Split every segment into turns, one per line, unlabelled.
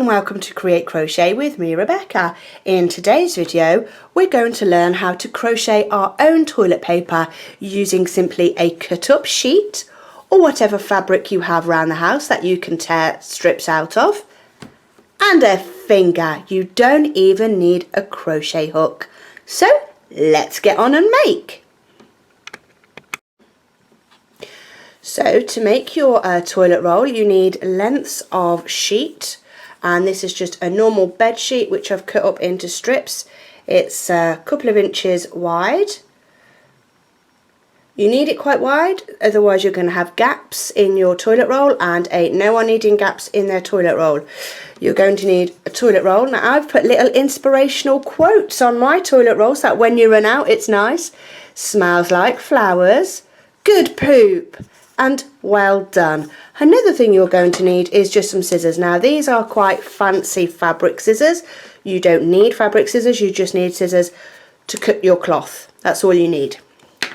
and welcome to Create Crochet with me, Rebecca. In today's video we're going to learn how to crochet our own toilet paper using simply a cut up sheet or whatever fabric you have around the house that you can tear strips out of, and a finger. You don't even need a crochet hook. So let's get on and make. So to make your toilet roll you need lengths of sheet, and this is just a normal bed sheet which I've cut up into strips. It's a couple of inches wide. You need it quite wide, otherwise you're going to have gaps in your toilet roll, and ain't no one needing gaps in their toilet roll. You're going to need a toilet roll. Now I've put little inspirational quotes on my toilet roll so that when you run out it's nice. Smells like flowers, good poop, and well done. Another thing you're going to need is just some scissors. Now these are quite fancy fabric scissors. You don't need fabric scissors, you just need scissors to cut your cloth. That's all you need.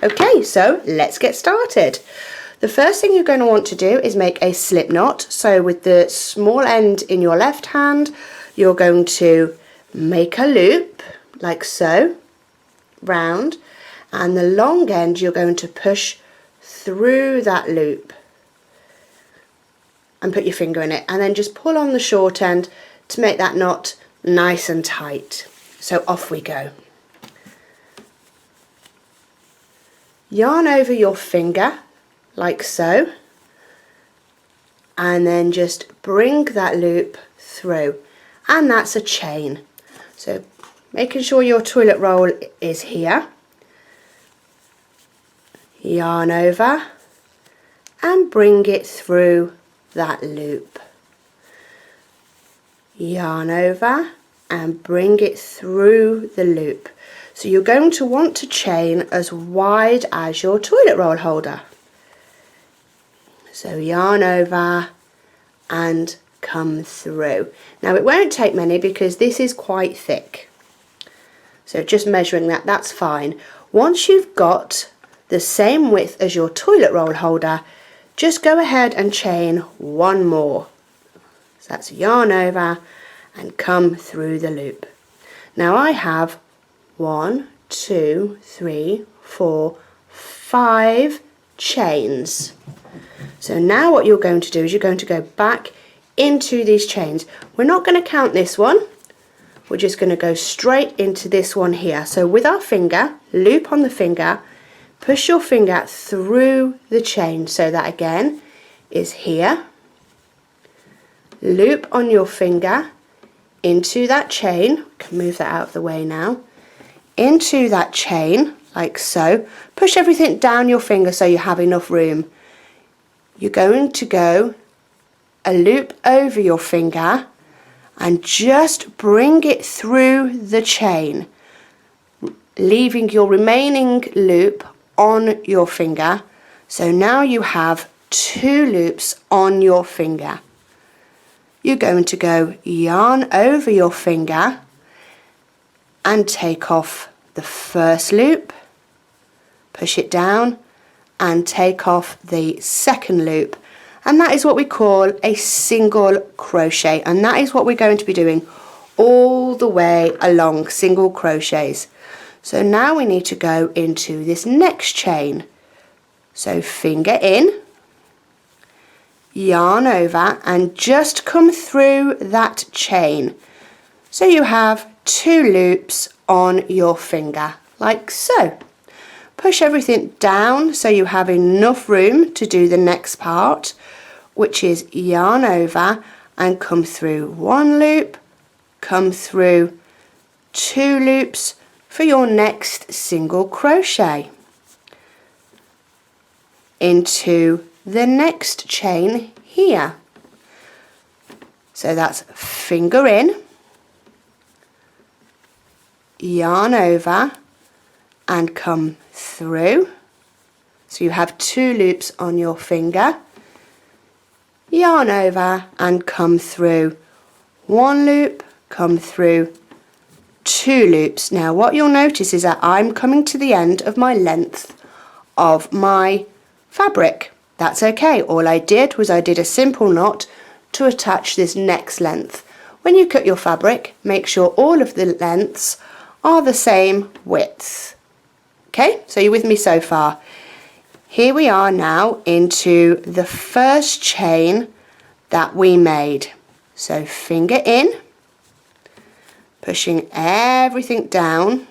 Okay, so let's get started. The first thing you're going to want to do is make a slip knot. So with the small end in your left hand, you're going to make a loop like so, round, and the long end you're going to push through that loop and put your finger in it, and then just pull on the short end to make that knot nice and tight. So off we go. Yarn over your finger like so, and then just bring that loop through, and that's a chain. So making sure your toilet roll is here, yarn over and bring it through that loop, yarn over and bring it through the loop. So you're going to want to chain as wide as your toilet roll holder. So yarn over and come through. Now it won't take many because this is quite thick, so just measuring that, that's fine. Once you've got the same width as your toilet roll holder, just go ahead and chain one more. So that's yarn over and come through the loop. Now I have 1, 2, 3, 4, 5 chains. So now what you're going to do is you're going to go back into these chains. We're not going to count this one, we're just going to go straight into this one here. So with our finger, loop on the finger, push your finger through the chain, so that again is here, loop on your finger into that chain, can move that out of the way now, into that chain like so, push everything down your finger so you have enough room. You're going to go a loop over your finger and just bring it through the chain, leaving your remaining loop on your finger. So now you have 2 loops on your finger. You're going to go yarn over your finger and take off the first loop, push it down and take off the second loop, and that is what we call a single crochet, and that is what we're going to be doing all the way along, single crochets. So now we need to go into this next chain. So finger in, yarn over and just come through that chain. So you have 2 loops on your finger like so. Push everything down so you have enough room to do the next part, which is yarn over and come through 1 loop, come through 2 loops for your next single crochet into the next chain here. So that's finger in, yarn over and come through, so you have 2 loops on your finger, yarn over and come through 1 loop, come through 2 loops. Now what you'll notice is that I'm coming to the end of my length of my fabric. That's okay, all I did was I did a simple knot to attach this next length. when you cut your fabric, make sure all of the lengths are the same width. Okay, so you're with me so far. Here we are now into the first chain that we made. So finger in, pushing everything down,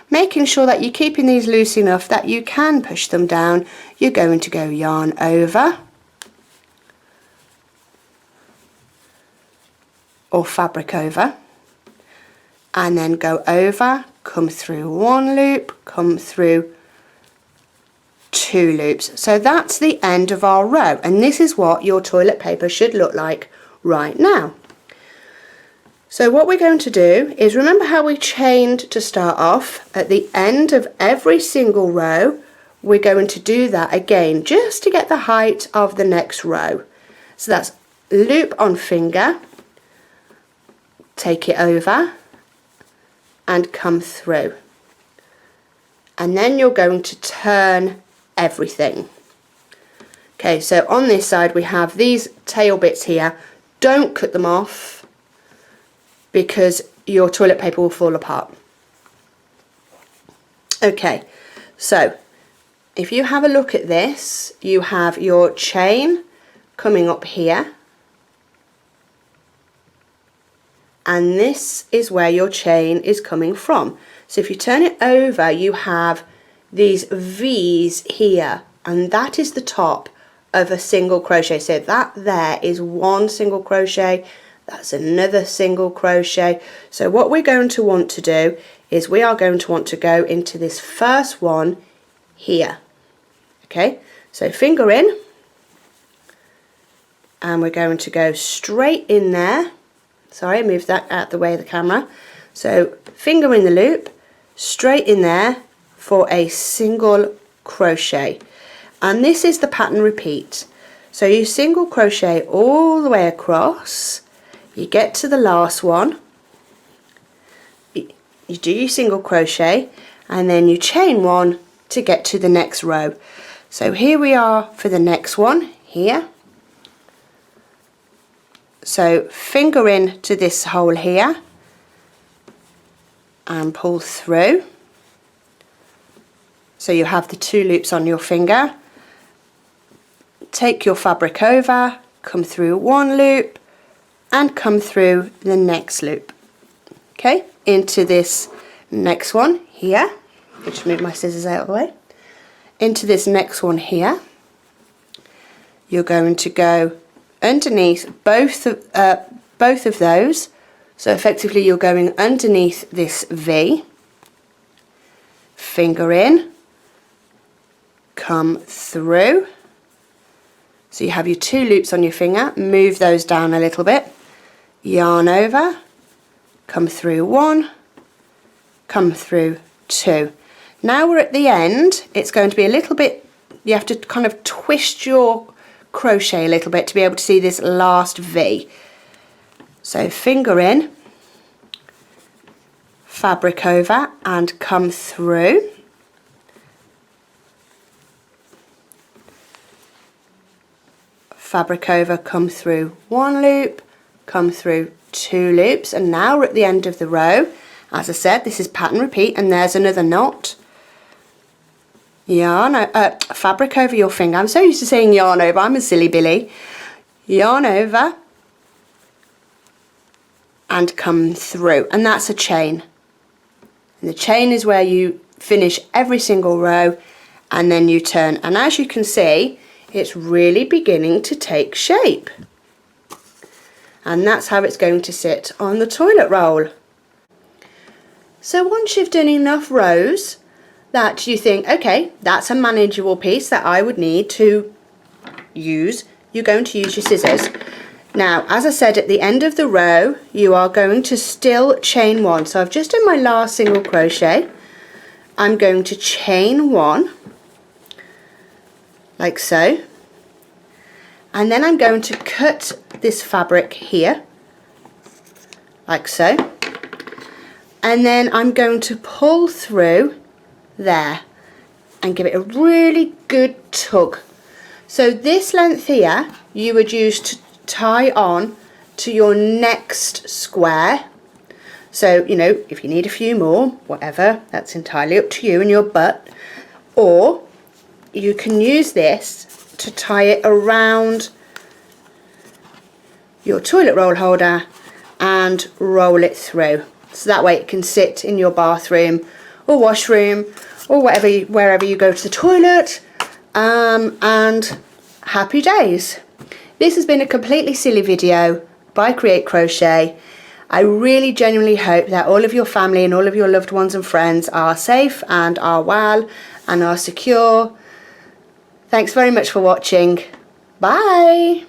making sure that you're keeping these loose enough that you can push them down. You're going to go yarn over or fabric over, and then go over, come through one loop, come through two loops. So that's the end of our row, and this is what your toilet paper should look like right now. So what we're going to do is, remember how we chained to start off? At the end of every single row, we're going to do that again just to get the height of the next row. So that's loop on finger, take it over and come through, and then you're going to turn everything. Okay, so on this side we have these tail bits here. Don't cut them off because your toilet paper will fall apart. Okay, so if you have a look at this, you have your chain coming up here, and this is where your chain is coming from. So if you turn it over, you have these V's here, and that is the top of a single crochet. So that there is one single crochet, that's another single crochet. So what we're going to want to do is we are going to want to go into this first one here. Okay, so finger in, and we're going to go straight in there. Sorry, move that out the way of the camera. So finger in the loop, straight in there for a single crochet. And this is the pattern repeat. So you single crochet all the way across, you get to the last one, you do your single crochet, and then you chain one to get to the next row. So here we are for the next one here. So finger in to this hole here and pull through. So you have the two loops on your finger. Take your fabric over, come through one loop and come through the next loop. Okay, into this next one here. Just move my scissors out of the way. Into this next one here. You're going to go underneath both of those. So effectively you're going underneath this V, finger in, come through. So you have your two loops on your finger, move those down a little bit, yarn over, come through one, come through two. Now we're at the end. It's going to be a little bit, you have to kind of twist your crochet a little bit to be able to see this last V. So finger in, fabric over and come through. Fabric over, come through one loop, come through two loops, and now we're at the end of the row. As I said, this is pattern repeat, and there's another knot. Yarn, fabric over your finger. I'm so used to saying yarn over, I'm a silly Billy. Yarn over and come through, and that's a chain. And the chain is where you finish every single row and then you turn, and as you can see, it's really beginning to take shape. And that's how it's going to sit on the toilet roll. So once you've done enough rows that you think, okay, that's a manageable piece that I would need to use, you're going to use your scissors. Now, as I said, at the end of the row, you are going to still chain one. So I've just done my last single crochet. I'm going to chain one, like so. And then I'm going to cut this fabric here, like so. And then I'm going to pull through there and give it a really good tug. So this length here you would use to tie on to your next square. So, you know, if you need a few more, whatever, that's entirely up to you and your butt. Or you can use this to tie it around your toilet roll holder and roll it through. So that way it can sit in your bathroom or washroom or wherever you go to the toilet, and happy days. This has been a completely silly video by Create Crochet. I really genuinely hope that all of your family and all of your loved ones and friends are safe and are well and are secure. Thanks very much for watching. Bye.